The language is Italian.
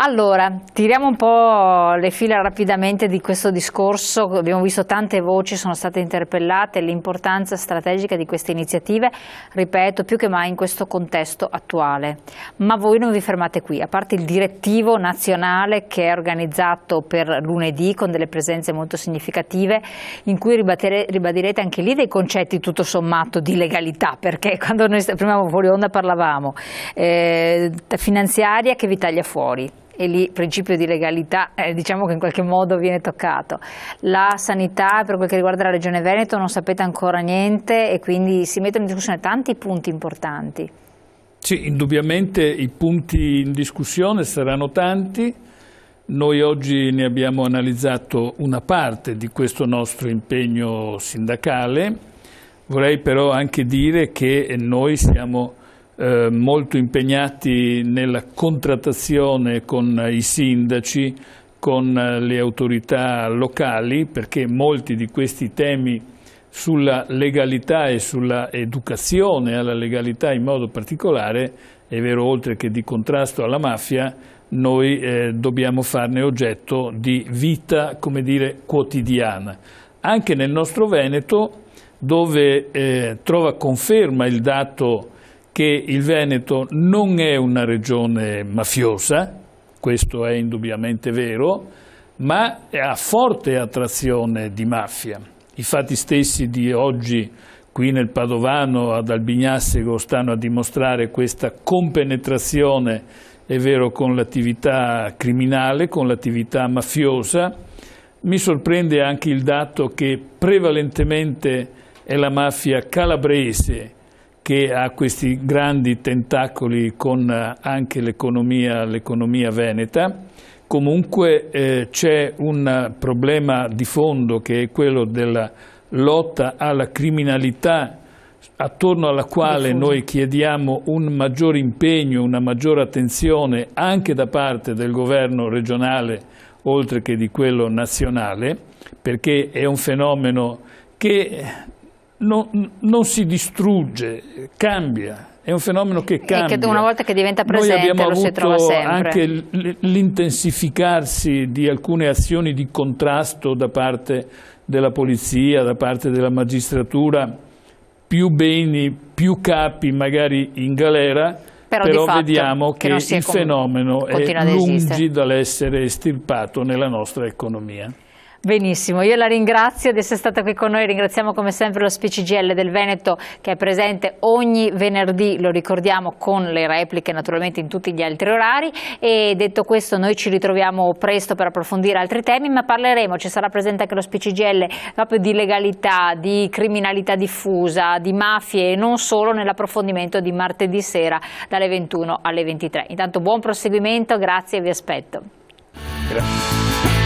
Allora, tiriamo un po' le fila rapidamente di questo discorso. Abbiamo visto tante voci, sono state interpellate, l'importanza strategica di queste iniziative, ripeto, più che mai in questo contesto attuale. Ma voi non vi fermate qui, a parte il direttivo nazionale che è organizzato per lunedì con delle presenze molto significative, in cui ribadirete anche lì dei concetti tutto sommato di legalità, perché quando noi prima fuori onda parlavamo finanziaria che vi taglia fuori. E lì il principio di legalità diciamo che in qualche modo viene toccato. La sanità, per quel che riguarda la Regione Veneto, non sapete ancora niente e quindi si mettono in discussione tanti punti importanti. Sì, indubbiamente i punti in discussione saranno tanti. Noi oggi ne abbiamo analizzato una parte di questo nostro impegno sindacale. Vorrei però anche dire che noi siamo molto impegnati nella contrattazione con i sindaci, con le autorità locali, perché molti di questi temi sulla legalità e sulla educazione alla legalità in modo particolare, è vero, oltre che di contrasto alla mafia, noi dobbiamo farne oggetto di vita, come dire, quotidiana. Anche nel nostro Veneto, dove trova conferma il dato che il Veneto non è una regione mafiosa, questo è indubbiamente vero, ma ha forte attrazione di mafia. I fatti stessi di oggi qui nel Padovano, ad Albignassego, stanno a dimostrare questa compenetrazione, è vero, con l'attività criminale, con l'attività mafiosa. Mi sorprende anche il dato che prevalentemente è la mafia calabrese che ha questi grandi tentacoli con anche l'economia veneta. Comunque c'è un problema di fondo che è quello della lotta alla criminalità, attorno alla quale noi chiediamo un maggior impegno, una maggiore attenzione anche da parte del governo regionale oltre che di quello nazionale, perché è un fenomeno che non si distrugge, cambia, è un fenomeno che cambia. E che una volta che diventa presente lo si trova sempre. Noi abbiamo avuto anche l'intensificarsi di alcune azioni di contrasto da parte della polizia, da parte della magistratura, più beni, più capi magari in galera, però vediamo che il fenomeno è lungi dall'essere estirpato nella nostra economia. Benissimo, io la ringrazio di essere stata qui con noi, ringraziamo come sempre lo SPCGIL del Veneto che è presente ogni venerdì, lo ricordiamo, con le repliche naturalmente in tutti gli altri orari, e detto questo noi ci ritroviamo presto per approfondire altri temi, ma parleremo, ci sarà presente anche lo SPCGIL proprio di legalità, di criminalità diffusa, di mafie e non solo, nell'approfondimento di martedì sera dalle 21 alle 23. Intanto buon proseguimento, grazie e vi aspetto. Grazie.